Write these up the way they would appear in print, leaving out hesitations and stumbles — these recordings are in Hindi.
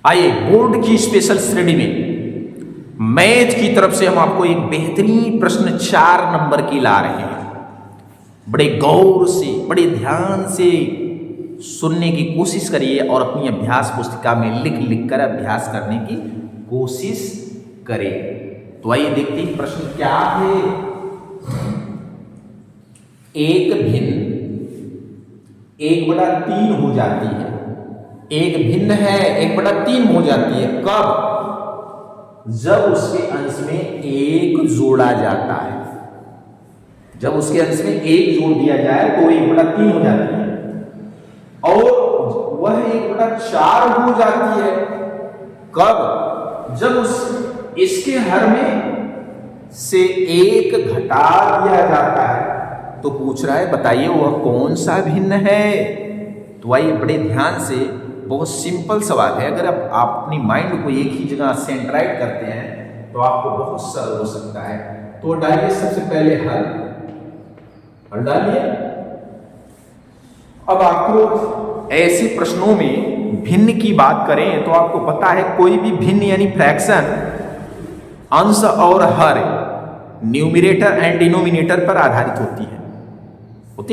आइए बोर्ड की स्पेशल श्रेणी में मैथ की तरफ से हम आपको एक बेहतरीन प्रश्न 4 नंबर की ला रहे हैं। बड़े गौर से बड़े ध्यान से सुनने की कोशिश करिए और अपनी अभ्यास पुस्तिका में लिख लिख कर अभ्यास करने की कोशिश करें। तो आइए देखते हैं प्रश्न क्या है। एक भिन्न 1/3 हो जाती है। एक भिन्न है 1/3 हो जाती है कब? जब उसके अंश में 1 जोड़ा जाता है। जब उसके अंश में 1 जोड़ दिया जाए तो 1/3 हो जाती है और वह 1/4 हो जाती है कब? जब इसके हर में से 1 घटा दिया जाता है। तो पूछ रहा है बताइए वह कौन सा भिन्न है। तो आइए बड़े ध्यान से, बहुत सिंपल सवाल है। अगर आप अपनी माइंड को एक ही जगह सेंट्राइट करते हैं तो आपको बहुत सरल हो सकता है। तो डालिए सबसे पहले हल डालिए। अब आपको ऐसे प्रश्नों में भिन्न की बात करें तो आपको पता है कोई भी भिन्न यानी फ्रैक्शन अंश और हर न्यूमरेटर एंड डिनोमिनेटर पर आधारित होती है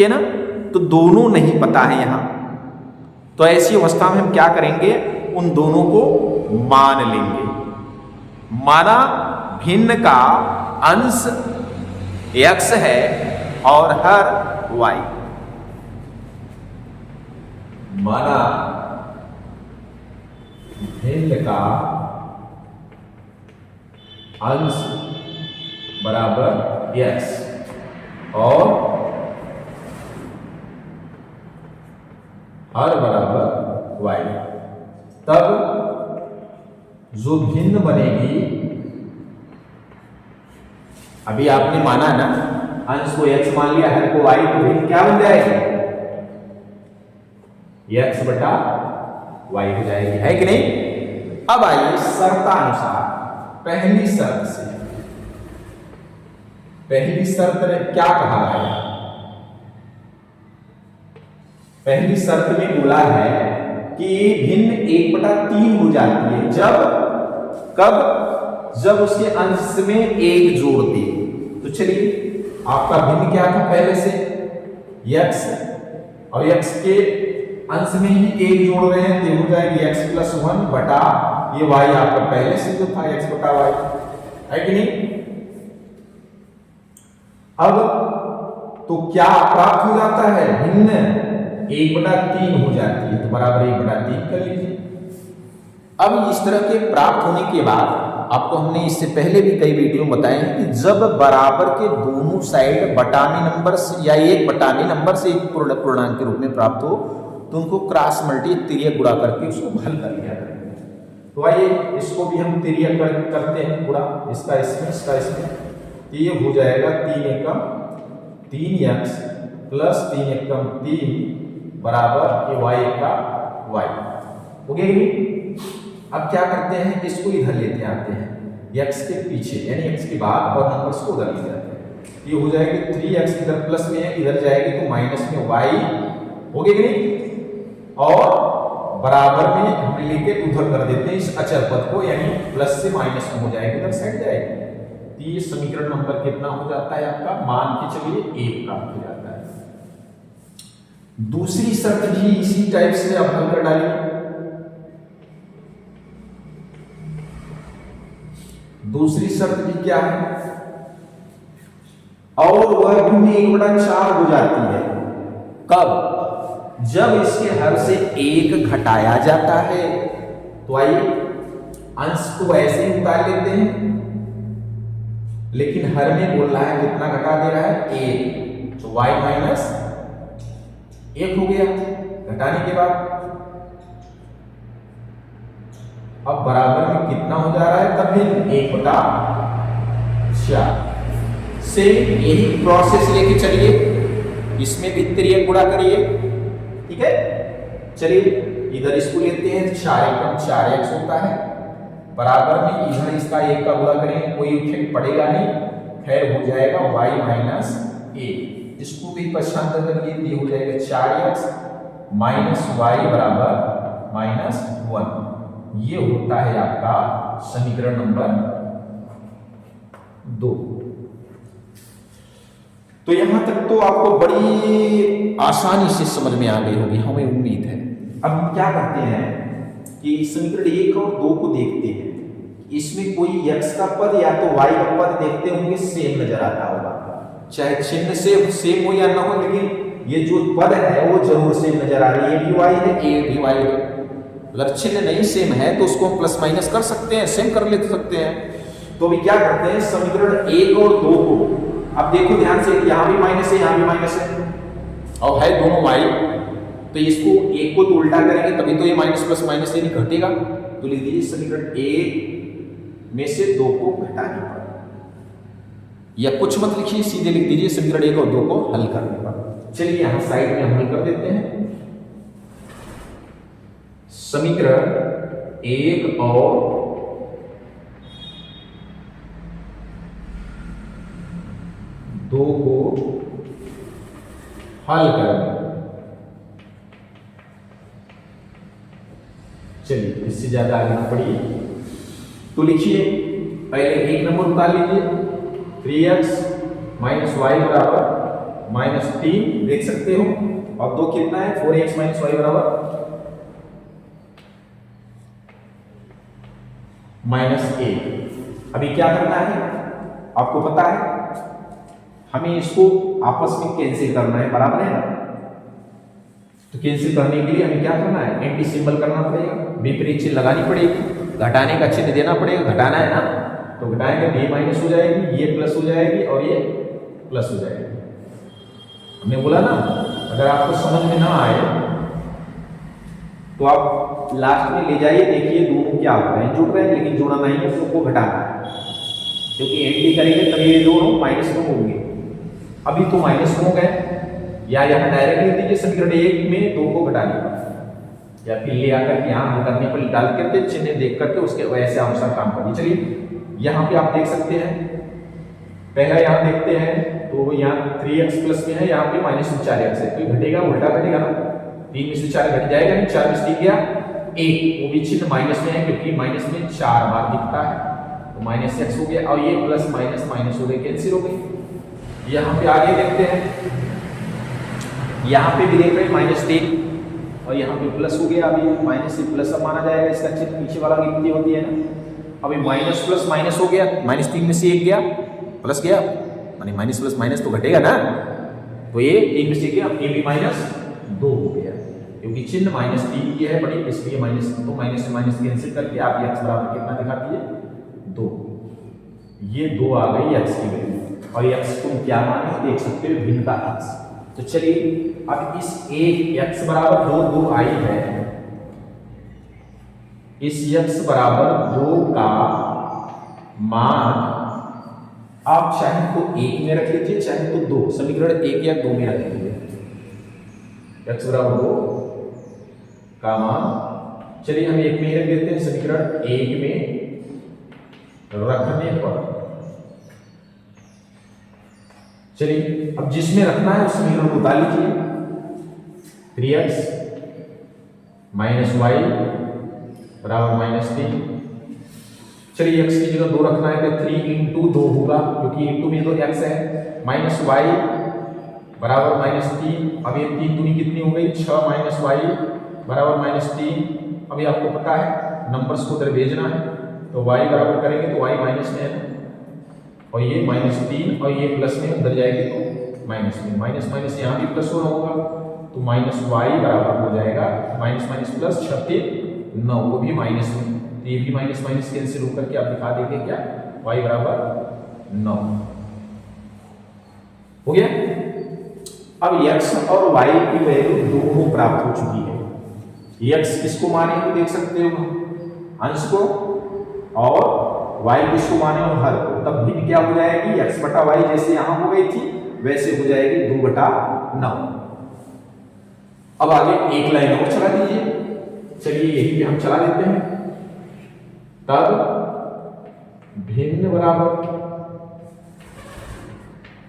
ना। तो दोनों नहीं पता है यहां। तो ऐसी अवस्था में हम क्या करेंगे, उन दोनों को मान लेंगे। माना भिन्न का अंश x है और हर y। माना भिन्न का अंश बराबर x और हर बराबर y। तब जो भिन्न बनेगी, अभी आपने माना ना अंश को x मान लिया, हर को y, तो भिन्न क्या बन जाएगी? x बटा y हो जाएगी, है कि नहीं। अब आइए शर्तानुसार पहली शर्त ने क्या कहा है। पहली शर्त में बोला है कि भिन्न 1/3 हो जाती है जब उसके अंश में 1 जोड़ दे। तो चलिए आपका भिन्न क्या था पहले से x, और x के अंश में ही 1 जोड़ रहे हैं तो हो जाएगी x+1 बटा ये y आपका पहले से जो था x बटा y, है कि नहीं। अब तो क्या प्राप्त हो जाता है, भिन्न 1/3 हो जाती है, तो बराबर 1/3 कर लीजिए। अब इस तरह के प्राप्त होने के बाद आपको हमने इससे पहले भी कई वीडियो बताए हैं कि जब बराबर के दोनों साइड बटाने नंबर से या एक बटाने नंबर से एक पूर्णांक के रूप में प्राप्त हो तो उनको क्रॉस मल्टी तिर्यक गुणा करके उसको हल कर लिया करेंगे। तो आइए इसको भी हम तिर्यक करते हैं गुणा, इसका इसमें तो ये हो जाएगा 3 एकम 3x प्लस 3 एकम 3 बराबर y का y हो गया। अब क्या करते हैं, इसको इधर लेते आते हैं x के पीछे यानी x के बाद और नंबर्स को उधर ले जाते हैं। ये हो जाएगी 3x इधर प्लस में है, इधर जाएगी तो माइनस में y हो गया कि नहीं। और बराबर में हम लेके उधर कर देते हैं इस अचर पद को, यानी प्लस से माइनस में हो जाएगी, इधर साइड जाएगी। तो ये समीकरण नंबर कितना हो जाता है आपका, मान के चलिए 1 प्राप्त हो जाता है। दूसरी शर्त भी इसी टाइप से आप हल कर डालिए। दूसरी शर्त भी क्या है, और वह भिन्न 1/4 हो जाती है कब? जब इसके हर से 1 घटाया जाता है। तो आइए अंश को ऐसे ही उतार लेते हैं, लेकिन हर में बोल रहा है कितना घटा दे रहा है, 1, तो y माइनस 1 हो गया घटाने के बाद। अब बराबर में कितना हो जा रहा है, तब भी 1/4 से यही प्रोसेस लेके चलिए, इसमें भी तिर्यक गुणा करिए, ठीक है। चलिए इधर इसको लेते हैं, 4 एकम 4x होता है, बराबर में इधर इसका 1 का गुणा करेंगे, कोई इफेक्ट पड़ेगा नहीं, खैर हो जाएगा y माइनस 1। इसको भी पश्चांतर करिए, ये हो जाएगा 4x माइनस y बराबर -1। ये होता है आपका समीकरण नंबर 2। तो यहां तक तो आपको बड़ी आसानी से समझ में आ गई होगी, हमें उम्मीद है। अब हम क्या करते हैं कि समीकरण 1 और 2 को देखते हैं, इसमें कोई x का पद या तो y का पद देखते होंगे सेम नजर आता होगा, चाहे चिन्ह से सेम हो या ना हो, लेकिन ये जो पद है वो जरूर सेम नजर आ रही है। ये भी y है, ये भी y है। अगर चिन्ह नहीं सेम है तो उसको हम प्लस माइनस कर सकते हैं, सेम कर ले सकते हैं। तो अभी क्या करते हैं, समीकरण 1 और 2 को अब देखो ध्यान से, यहां भी माइनस है, यहां भी माइनस है और है दोनों y, तो इसको एक को तो उल्टा करेंगे तभी तो ये माइनस प्लस माइनस ये नहीं घटेगा। तो लिख दीजिए समीकरण 1 में से 2 को घटाने पर, या कुछ मत लिखिए, सीधे लिख दीजिए समीकरण 1 और 2 को हल करने पर। चलिए यहां साइड में हम हल कर देते हैं। समीकरण 1 और 2 को हल करेंगे। चलिए इससे ज्यादा आगे ना पढ़िए, तो लिखिए पहले 1 नंबर उतार लीजिए, 3x माइनस वाई बराबर -3 देख सकते हो, और 2 कितना है, 4x माइनस वाई बराबर -1। अभी क्या करना है आपको पता है, हमें इसको आपस में कैंसिल करना है, बराबर है ना। तो कैंसिल करने के लिए हमें क्या करना है, एंटी सिंबल करना पड़ेगा, विपरीत चिन्ह लगानी पड़ेगी, घटाने का चिन्ह देना पड़ेगा, घटाना है ना, तो घटाएंगे ये माइनस हो जाएगी, ये प्लस हो जाएगी और ये प्लस हो जाएगी। हमने बोला ना, अगर आपको समझ में ना आए तो आप लास्ट में ले जाइए, देखिए दोनों क्या हो रहे हैं, जुड़ रहे हैं, लेकिन जुड़ा नहीं है, उसको घटाना है, क्योंकि एंटी करेंगे तभी ये दोनों माइनस में होंगे। अभी तो माइनस हो गए, या यहाँ डायरेक्ट लिख दीजिए समीकरण 1 में 2 को घटाने पर, या फिर ले आकर के यहाँ हल करने पर डाल करके चिन्ह देख करके उसके वैसे अनुसार काम करिए। चलिए यहाँ पे आप देख सकते हैं, पहला यहाँ देखते हैं तो यहाँ 3x प्लस में है, यहाँ पे -4x है, तो घटेगा, उल्टा घटेगा ना, 3 में से 4 घट जाएगा नहीं, 4 में से 3 गया 1, वो भी चिन्ह माइनस में है क्योंकि माइनस में 4 बार दिखता है, तो -x हो गया, और ये प्लस माइनस माइनस हो गए, कैंसिल हो गई। यहाँ पे आगे देखते हैं, यहाँ पे भी देख रहे हैं -3 और यहाँ पे प्लस हो गया, अभी माइनस से प्लस अब माना जाएगा, इसका चिन्ह पीछे वाला गिनती होती है ना। अभी माइनस प्लस माइनस हो गया, -3 में से 1 गया, प्लस गया, माने माइनस प्लस माइनस तो घटेगा ना, तो ये 3 में से गया, ये भी -2 हो गया, क्योंकि चिन्ह -3 की है बड़ी, इसलिए माइनस, तो माइनस से माइनस कैंसिल करके आप x बराबर कितना दिखाती है, 2। ये 2 आ गई x की वैल्यू, और x तुम क्या माने देख सकते हो, भिन्नता x। तो चलिए अब इस x बराबर 2 आई है, इस x बराबर 2 का मान आप चाहे तो 1 में रख लीजिए, चाहे तो 2, समीकरण 1 या 2 में रख लीजिए, x बराबर 2 का मान, चलिए हम 1 में ही रख देते हैं, समीकरण 1 में रखने पर, चलिए अब जिसमें रखना है उस समीकरण को उतार लीजिए, 3x माइनस वाई बराबर -3। चलिए x की जगह 2 रखना है तो 3 इंटू 2 होगा, क्योंकि इंटू में तो x है, -y बराबर -3। अब ये 3 दूनी कितनी हो गई, 6 -y बराबर -3। अभी आपको पता है नंबर्स को उधर भेजना है, तो y बराबर करेंगे तो y माइनस में है, और ये -3 और ये प्लस में उधर जाएगी तो माइनस में, माइनस माइनस यहाँ भी प्लस होना होगा, तो -y बराबर हो जाएगा माइनस माइनस प्लस 36 9, वो भी माइनस में, तो ये भी माइनस माइनस कैंसिल होकर के आप दिखा देंगे क्या, y बराबर 9 हो गया। अब x और y की वैल्यू दोनों प्राप्त हो चुकी है, x किसको माने तो देख सकते हो अंश को, और y किसको माने और हर को, तब भी क्या हो जाएगी, x बटा y जैसे यहां हो गई थी वैसे हो जाएगी 2 बटा 9। अब आगे एक लाइन और चला दीजिए, चलिए यही पे हम चला देते हैं, तब भिन्न बराबर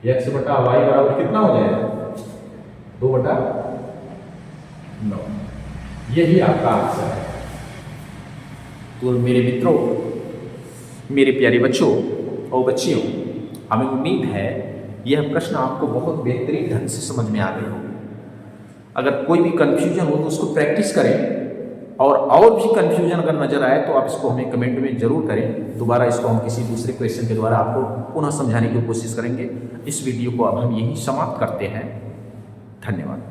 x बटा y बराबर कितना हो जाएगा, 2 बटा 9। यही आपका आंसर है। तो मेरे मित्रों, मेरे प्यारे बच्चों और बच्चियों, हमें उम्मीद है यह प्रश्न आपको बहुत बेहतरीन ढंग से समझ में आ गए होंगे। अगर कोई भी कन्फ्यूजन हो तो उसको प्रैक्टिस करें, और भी कन्फ्यूजन अगर नज़र आए तो आप इसको हमें कमेंट में ज़रूर करें। दोबारा इसको हम किसी दूसरे क्वेश्चन के द्वारा आपको पुनः समझाने की कोशिश करेंगे। इस वीडियो को अब हम यहीं समाप्त करते हैं। धन्यवाद।